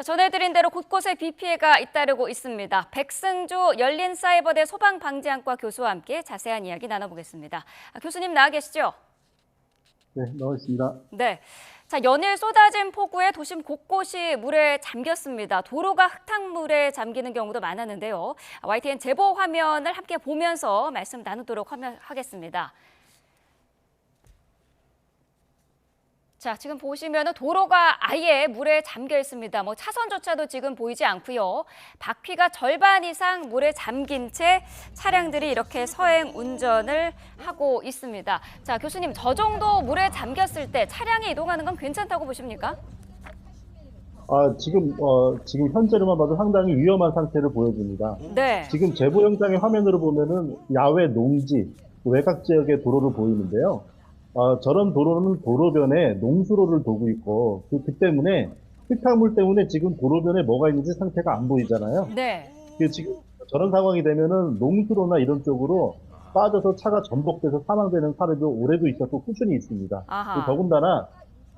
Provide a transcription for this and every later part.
전해드린 대로 곳곳에 비 피해가 잇따르고 있습니다. 백승주 열린사이버대 소방방지학과 교수와 함께 자세한 이야기 나눠보겠습니다. 교수님 나와 계시죠? 네, 나와 있습니다. 네. 자, 연일 쏟아진 폭우에 도심 곳곳이 물에 잠겼습니다. 도로가 흙탕물에 잠기는 경우도 많았는데요. YTN 제보 화면을 함께 보면서 말씀 나누도록 하겠습니다. 자, 지금 보시면은 도로가 아예 물에 잠겨 있습니다. 차선조차도 지금 보이지 않고요. 바퀴가 절반 이상 물에 잠긴 채 차량들이 이렇게 서행 운전을 하고 있습니다. 자, 교수님, 저 정도 물에 잠겼을 때 차량이 이동하는 건 괜찮다고 보십니까? 지금 현재로만 봐도 상당히 위험한 상태를 보여줍니다. 네. 지금 제보 영상의 화면으로 보면은 야외 농지, 외곽 지역의 도로를 보이는데요. 저런 도로는 도로변에 농수로를 두고 있고, 그 때문에 흙탕물 때문에 지금 도로변에 뭐가 있는지 상태가 안 보이잖아요. 네. 지금 저런 상황이 되면은 농수로나 이런 쪽으로 빠져서 차가 전복돼서 사망되는 사례도 올해도 있었고 꾸준히 있습니다. 아하. 더군다나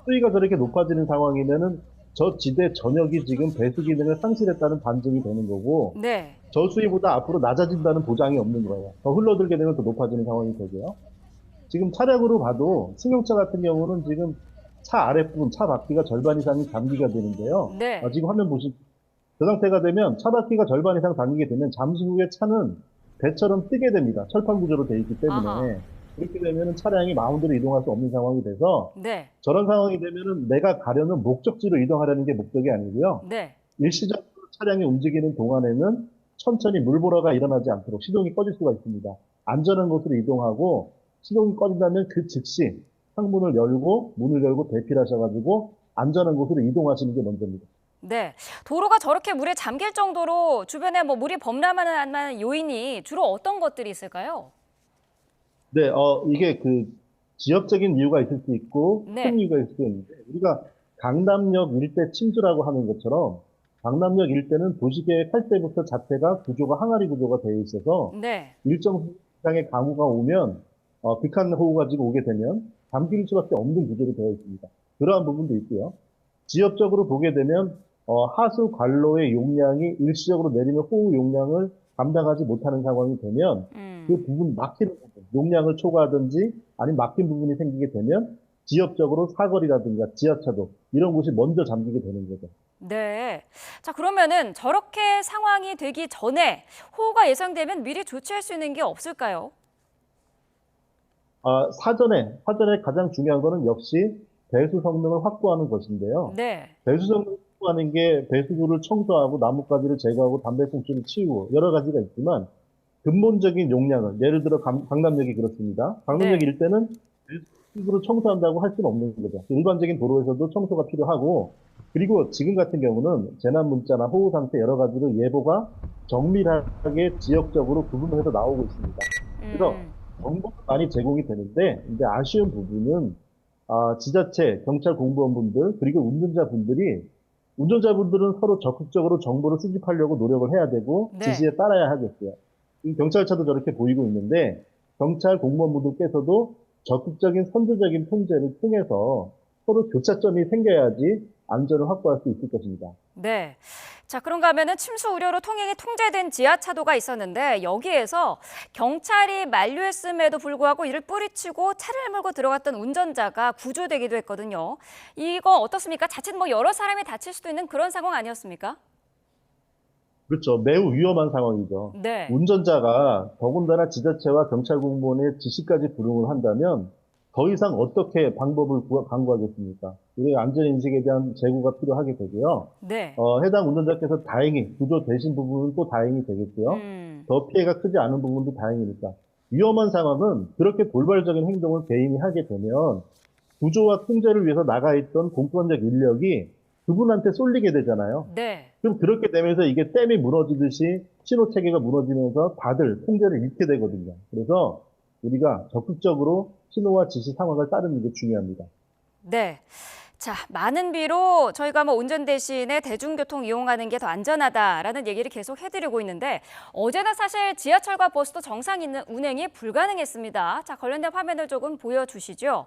수위가 저렇게 높아지는 상황이면은 저 지대 전역이 지금 배수 기능을 상실했다는 반증이 되는 거고, 네. 저 수위보다 앞으로 낮아진다는 보장이 없는 거예요. 더 흘러들게 되면 더 높아지는 상황이 되고요. 지금 차량으로 봐도 승용차 같은 경우는 지금 차 아랫부분, 차 바퀴가 절반 이상이 잠기가 되는데요. 네. 지금 화면 보시면 그 상태가 되면 차 바퀴가 절반 이상 잠기게 되면 잠시 후에 차는 배처럼 뜨게 됩니다. 철판 구조로 되어 있기 때문에. 아하. 그렇게 되면 차량이 마운드로 이동할 수 없는 상황이 돼서 네. 저런 상황이 되면은 내가 가려는 목적지로 이동하려는 게 목적이 아니고요. 네. 일시적으로 차량이 움직이는 동안에는 천천히 물보라가 일어나지 않도록 시동이 꺼질 수가 있습니다. 안전한 곳으로 이동하고 시동이 꺼진다면 그 즉시 창문을 열고 문을 열고 대피를 하셔가지고 안전한 곳으로 이동하시는 게 먼저입니다. 네. 도로가 저렇게 물에 잠길 정도로 주변에 물이 범람할 만한 요인이 주로 어떤 것들이 있을까요? 네, 이게 그 지역적인 이유가 있을 수 있고 네. 큰 이유가 있을 수 있는데 우리가 강남역 일대 침수라고 하는 것처럼 강남역 일대는 도시계획할 때부터 자체가 구조가 항아리 구조가 되어 있어서 네. 일정 이상의 강우가 오면 극한 호우가 지고 오게 되면 잠길 수밖에 없는 구조로 되어 있습니다. 그러한 부분도 있고요. 지역적으로 보게 되면 하수 관로의 용량이 일시적으로 내리는 호우 용량을 감당하지 못하는 상황이 되면 그 부분 막히는 부분, 용량을 초과하든지 아니면 막힌 부분이 생기게 되면 지역적으로 사거리라든가 지하차도 이런 곳이 먼저 잠기게 되는 거죠. 네. 자, 그러면은 저렇게 상황이 되기 전에 호우가 예상되면 미리 조치할 수 있는 게 없을까요? 사전에 가장 중요한 거는 역시 배수 성능을 확보하는 것인데요. 네. 배수 성능을 확보하는 게 배수구를 청소하고 나뭇가지를 제거하고 담배꽁초를 치우고 여러 가지가 있지만 근본적인 용량을 예를 들어 강남역이 그렇습니다. 강남역 네. 일대는 배수구를 청소한다고 할 수는 없는 거죠. 일반적인 도로에서도 청소가 필요하고 그리고 지금 같은 경우는 재난 문자나 호우 상태 여러 가지로 예보가 정밀하게 지역적으로 구분해서 나오고 있습니다. 그래서 정보가 많이 제공이 되는데 이제 아쉬운 부분은 지자체, 경찰 공무원분들 그리고 운전자분들은 서로 적극적으로 정보를 수집하려고 노력을 해야 되고 네. 지시에 따라야 하겠고요. 이 경찰차도 저렇게 보이고 있는데 경찰 공무원분들께서도 적극적인 선제적인 통제를 통해서 서로 교차점이 생겨야지 안전을 확보할 수 있을 것입니다. 네. 자, 그런가 하면은 침수 우려로 통행이 통제된 지하차도가 있었는데 여기에서 경찰이 만류했음에도 불구하고 이를 뿌리치고 차를 몰고 들어갔던 운전자가 구조되기도 했거든요. 이거 어떻습니까? 자칫 여러 사람이 다칠 수도 있는 그런 상황 아니었습니까? 그렇죠. 매우 위험한 상황이죠. 네. 운전자가 더군다나 지자체와 경찰 공무원의 지시까지 불응을 한다면 더 이상 어떻게 방법을 강구하겠습니까? 우리 안전인식에 대한 제고가 필요하게 되고요. 네. 해당 운전자께서 다행히 구조되신 부분은 또 다행이 되겠고요. 더 피해가 크지 않은 부분도 다행이니까. 위험한 상황은 그렇게 돌발적인 행동을 개인이 하게 되면 구조와 통제를 위해서 나가 있던 공권력 인력이 그분한테 쏠리게 되잖아요. 네. 그럼 그렇게 되면서 이게 댐이 무너지듯이 신호 체계가 무너지면서 다들 통제를 잃게 되거든요. 그래서 우리가 적극적으로 신호와 지시 상황을 따르는 게 중요합니다. 네. 자, 많은 비로 저희가 운전 대신에 대중교통 이용하는 게 더 안전하다라는 얘기를 계속 해드리고 있는데 어제는 사실 지하철과 버스도 정상 운행이 불가능했습니다. 자, 관련된 화면을 조금 보여주시죠.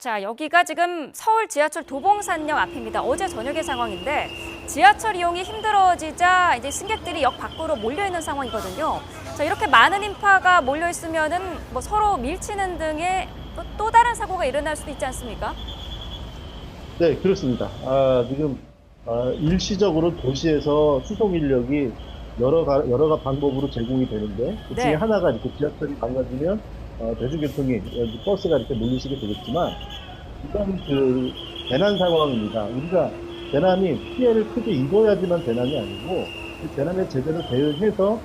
자, 여기가 지금 서울 지하철 도봉산역 앞입니다. 어제 저녁의 상황인데 지하철 이용이 힘들어지자 이제 승객들이 역 밖으로 몰려 있는 상황이거든요. 자, 이렇게 많은 인파가 몰려 있으면은 뭐 서로 밀치는 등의 또 다른 사고가 일어날 수도 있지 않습니까? 네, 그렇습니다. 지금 일시적으로 도시에서 수송 인력이 여러 방법으로 제공이 되는데 그 중에 네. 하나가 이렇게 지하철이 망가지면 대중교통이 버스가 이렇게 몰리시게 되겠지만 이건 그 재난 상황입니다. 우리가 재난이 피해를 크게 입어야지만 재난이 아니고 그 재난에 제대로 대응해서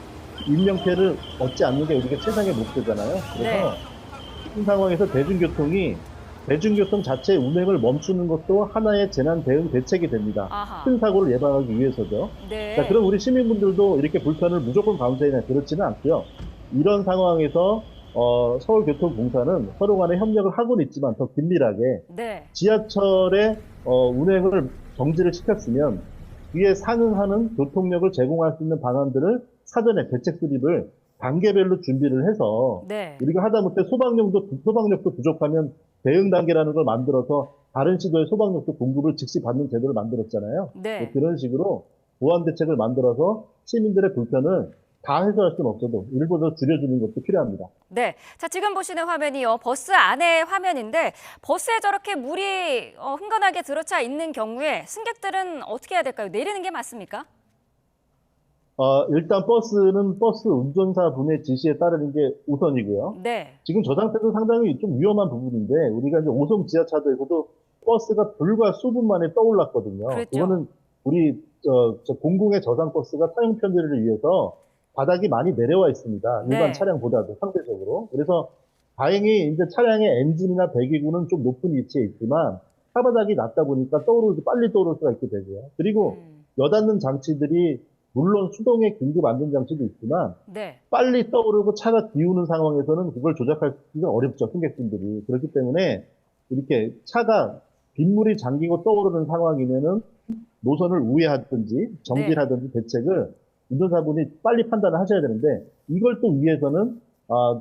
인명피해를 얻지 않는 게 우리가 최상의 목표잖아요. 네. 그래서 이 상황에서 대중교통 자체의 운행을 멈추는 것도 하나의 재난 대응 대책이 됩니다. 아하. 큰 사고를 예방하기 위해서죠. 네. 자, 그럼 우리 시민분들도 이렇게 불편을 무조건 감수해야 그렇지는 않고요. 이런 상황에서 서울교통공사는 서로 간에 협력을 하고는 있지만 더 긴밀하게 네. 지하철의 운행을 정지를 시켰으면 이에 상응하는 교통력을 제공할 수 있는 방안들을 사전에 대책 수립을 단계별로 준비를 해서 네. 우리가 하다못해 소방력도 부족하면 대응 단계라는 걸 만들어서 다른 시도의 소방력도 공급을 즉시 받는 제도를 만들었잖아요. 네. 그런 식으로 보완 대책을 만들어서 시민들의 불편을 다 해소할 수는 없어도 일부 더 줄여주는 것도 필요합니다. 네. 자, 지금 보시는 화면이요. 버스 안의 화면인데 버스에 저렇게 물이 흥건하게 들어차 있는 경우에 승객들은 어떻게 해야 될까요? 내리는 게 맞습니까? 일단 버스는 버스 운전사분의 지시에 따르는 게 우선이고요. 네. 지금 저 상태도 상당히 좀 위험한 부분인데 우리가 이제 오송 지하차도에서도 버스가 불과 수분 만에 떠올랐거든요. 그랬죠. 그거는 우리 저 공공의 저상 버스가 사용 편의를 위해서 바닥이 많이 내려와 있습니다. 일반 네. 차량보다도 상대적으로. 그래서 다행히 이제 차량의 엔진이나 배기구는 좀 높은 위치에 있지만 하바닥이 낮다 보니까 빨리 떠오를 수가 있게 되고요. 그리고 여닫는 장치들이 물론 수동의 긴급 안전 장치도 있지만 네. 빨리 떠오르고 차가 기우는 상황에서는 그걸 조작하기가 어렵죠, 승객분들이. 그렇기 때문에 이렇게 차가 빗물이 잠기고 떠오르는 상황이면은 노선을 우회하든지 정지를 하든지 대책을 운전사분이 빨리 판단을 하셔야 되는데 이걸 또 위해서는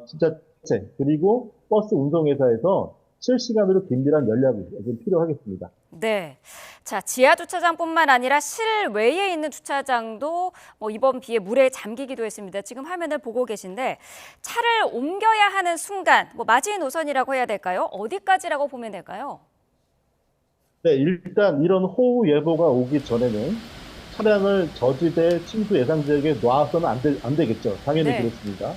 진짜 대책 그리고 버스 운송회사에서 실시간으로 긴밀한 연락이 좀 필요하겠습니다. 네. 자, 지하 주차장뿐만 아니라 실외에 있는 주차장도 이번 비에 물에 잠기기도 했습니다. 지금 화면을 보고 계신데 차를 옮겨야 하는 순간 마지 노선이라고 해야 될까요? 어디까지라고 보면 될까요? 네, 일단 이런 호우 예보가 오기 전에는 차량을 저지대 침수 예상 지역에 놔서는 안 되겠죠. 당연히 네. 그렇습니다.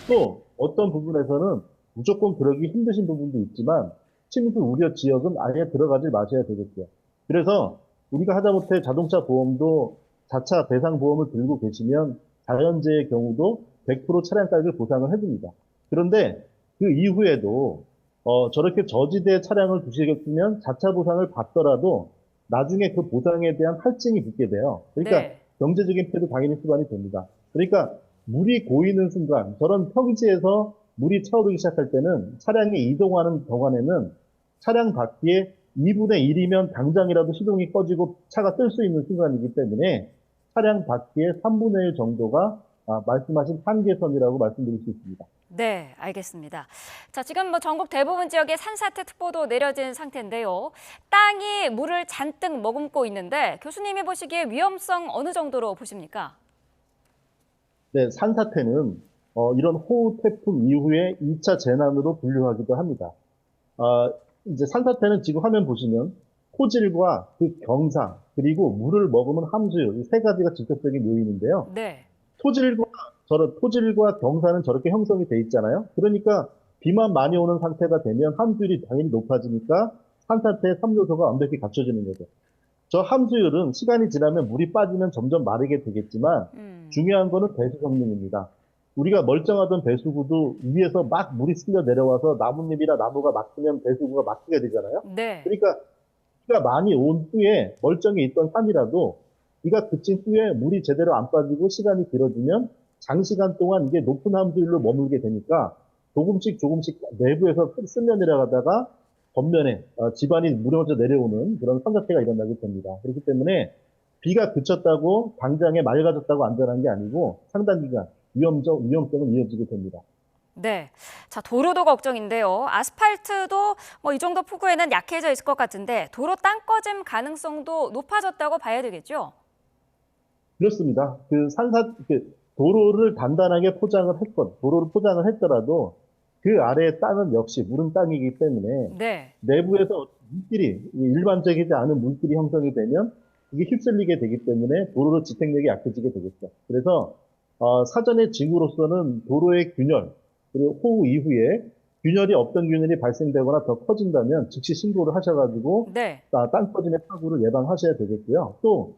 또 어떤 부분에서는 무조건 그러기 힘드신 부분도 있지만 침수 우려 지역은 아예 들어가지 마셔야 되겠죠. 그래서 우리가 하다못해 자동차 보험도 자차 배상 보험을 들고 계시면 자연재해의 경우도 100% 차량 가격을 보상을 해줍니다. 그런데 그 이후에도 저렇게 저지대 차량을 두시겠으면 자차 보상을 받더라도 나중에 그 보상에 대한 할증이 붙게 돼요. 그러니까 네. 경제적인 피해도 당연히 수반이 됩니다. 그러니까 물이 고이는 순간 저런 평지에서 물이 차오르기 시작할 때는 차량이 이동하는 동안에는 차량 바퀴에 2분의 1이면 당장이라도 시동이 꺼지고 차가 뜰 수 있는 순간이기 때문에 차량 바퀴의 3분의 1 정도가 말씀하신 한계선이라고 말씀드릴 수 있습니다. 네, 알겠습니다. 자, 지금 전국 대부분 지역에 산사태 특보도 내려진 상태인데요. 땅이 물을 잔뜩 머금고 있는데 교수님이 보시기에 위험성 어느 정도로 보십니까? 네, 산사태는 이런 호우 태풍 이후에 2차 재난으로 분류하기도 합니다. 이제 산사태는 지금 화면 보시면 토질과 그 경사 그리고 물을 머금은 함수요 이 세 가지가 직접적인 요인인데요. 네. 토질과 경사는 저렇게 형성이 돼 있잖아요. 그러니까 비만 많이 오는 상태가 되면 함수율이 당연히 높아지니까 산사태의 3요소가 완벽히 갖춰지는 거죠. 저 함수율은 시간이 지나면 물이 빠지면 점점 마르게 되겠지만 중요한 거는 배수 성능입니다. 우리가 멀쩡하던 배수구도 위에서 막 물이 쓸려 내려와서 나뭇잎이나 나무가 막히면 배수구가 막히게 되잖아요. 네. 그러니까 비가 많이 온 후에 멀쩡히 있던 산이라도 비가 그친 후에 물이 제대로 안 빠지고 시간이 길어지면 장시간 동안 이게 높은 함수율로 머물게 되니까 조금씩 내부에서 쓸려 내려가다가 겉면에 집안이 무너져 내려오는 그런 산사태가 일어나게 됩니다. 그렇기 때문에 비가 그쳤다고 당장에 맑아졌다고 안전한 게 아니고 상당 기간 위험성은 이어지게 됩니다. 네. 자, 도로도 걱정인데요. 아스팔트도 뭐 이 정도 폭우에는 약해져 있을 것 같은데 도로 땅 꺼짐 가능성도 높아졌다고 봐야 되겠죠? 그렇습니다. 도로를 단단하게 도로를 포장을 했더라도 그 아래의 땅은 역시 무른 땅이기 때문에 네. 내부에서 일반적이지 않은 물길이 형성이 되면 이게 휩쓸리게 되기 때문에 도로의 지탱력이 약해지게 되겠죠. 그래서 사전의 징후로서는 도로의 균열, 그리고 호우 이후에 없던 균열이 발생되거나 더 커진다면 즉시 신고를 하셔가지고 네. 땅 꺼짐의 사고를 예방하셔야 되겠고요. 또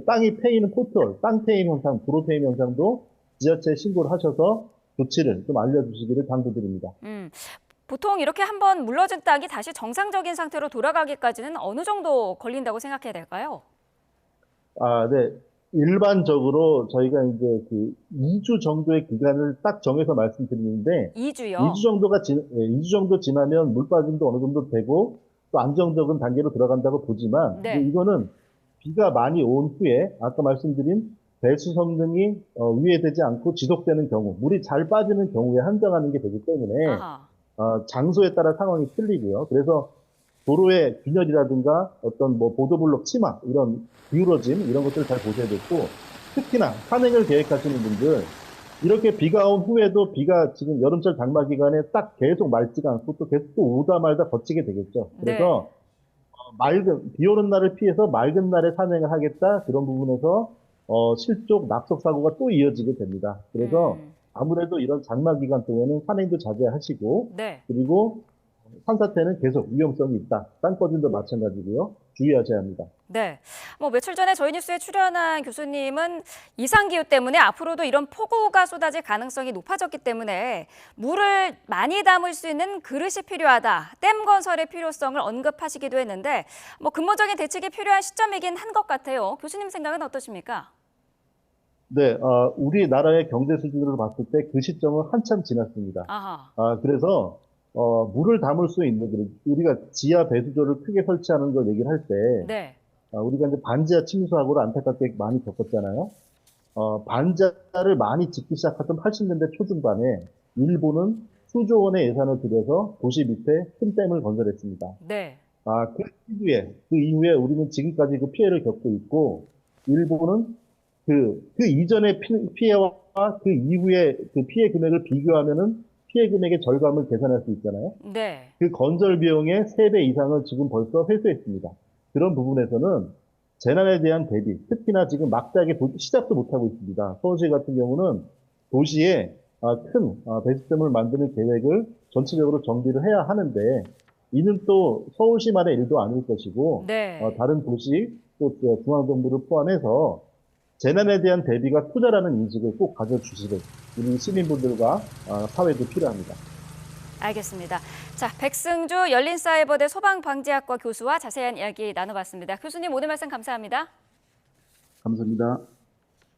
땅이 패이는 땅 패임 현상, 도로 패임 현상도 지자체에 신고를 하셔서 조치를 좀 알려주시기를 당부드립니다. 보통 이렇게 한번 물러진 땅이 다시 정상적인 상태로 돌아가기까지는 어느 정도 걸린다고 생각해야 될까요? 네. 일반적으로 저희가 이제 2주 정도의 기간을 딱 정해서 말씀드리는데, 2주요. 2주 정도 지나면 물 빠짐도 어느 정도 되고, 또 안정적인 단계로 들어간다고 보지만, 이제 네. 이거는 비가 많이 온 후에, 아까 말씀드린 배수 성능이 위해되지 않고 지속되는 경우, 물이 잘 빠지는 경우에 한정하는 게 되기 때문에, 아하. 장소에 따라 상황이 틀리고요. 그래서 도로의 균열이라든가 어떤 보도블록 침하, 이런 기울어짐, 이런 것들을 잘 보셔야 되고, 특히나 산행을 계획하시는 분들, 이렇게 비가 온 후에도 비가 지금 여름철 장마 기간에 딱 계속 맑지가 않고 또 계속 또 오다 말다 거치게 되겠죠. 네. 그래서 비 오는 날을 피해서 맑은 날에 산행을 하겠다, 그런 부분에서 실족, 낙석 사고가 또 이어지게 됩니다. 그래서 아무래도 이런 장마 기간 동안은 산행도 자제하시고, 네. 그리고 산사태는 계속 위험성이 있다. 땅꺼짐도 마찬가지고요. 주의하셔야 합니다. 네. 뭐 며칠 전에 저희 뉴스에 출연한 교수님은 이상기후 때문에 앞으로도 이런 폭우가 쏟아질 가능성이 높아졌기 때문에 물을 많이 담을 수 있는 그릇이 필요하다. 댐 건설의 필요성을 언급하시기도 했는데 뭐 근본적인 대책이 필요한 시점이긴 한 것 같아요. 교수님 생각은 어떠십니까? 네, 우리나라의 경제 수준으로 봤을 때 그 시점은 한참 지났습니다. 아하. 그래서 물을 담을 수 있는 우리가 지하 배수조를 크게 설치하는 걸 얘기를 할 때, 네. 우리가 이제 반지하 침수사고를 안타깝게 많이 겪었잖아요. 반지하를 많이 짓기 시작했던 80년대 초중반에 일본은 수조 원의 예산을 들여서 도시 밑에 큰 댐을 건설했습니다. 네. 그 이후에 우리는 지금까지 그 피해를 겪고 있고, 일본은 그 이전의 피해와 그 이후의 그 피해 금액을 비교하면은 피해 금액의 절감을 계산할 수 있잖아요. 네. 그 건설 비용의 3배 이상을 지금 벌써 회수했습니다. 그런 부분에서는 재난에 대한 대비, 특히나 지금 막대하게 시작도 못하고 있습니다. 서울시 같은 경우는 도시에 큰 배수댐을 만드는 계획을 전체적으로 정비를 해야 하는데, 이는 또 서울시만의 일도 아닐 것이고, 네. 다른 도시, 또 중앙정부를 포함해서 재난에 대한 대비가 투자라는 인식을 꼭 가져주시길 우리 시민분들과 사회도 필요합니다. 알겠습니다. 자, 백승주 열린사이버대 소방방지학과 교수와 자세한 이야기 나눠봤습니다. 교수님 오늘 말씀 감사합니다. 감사합니다.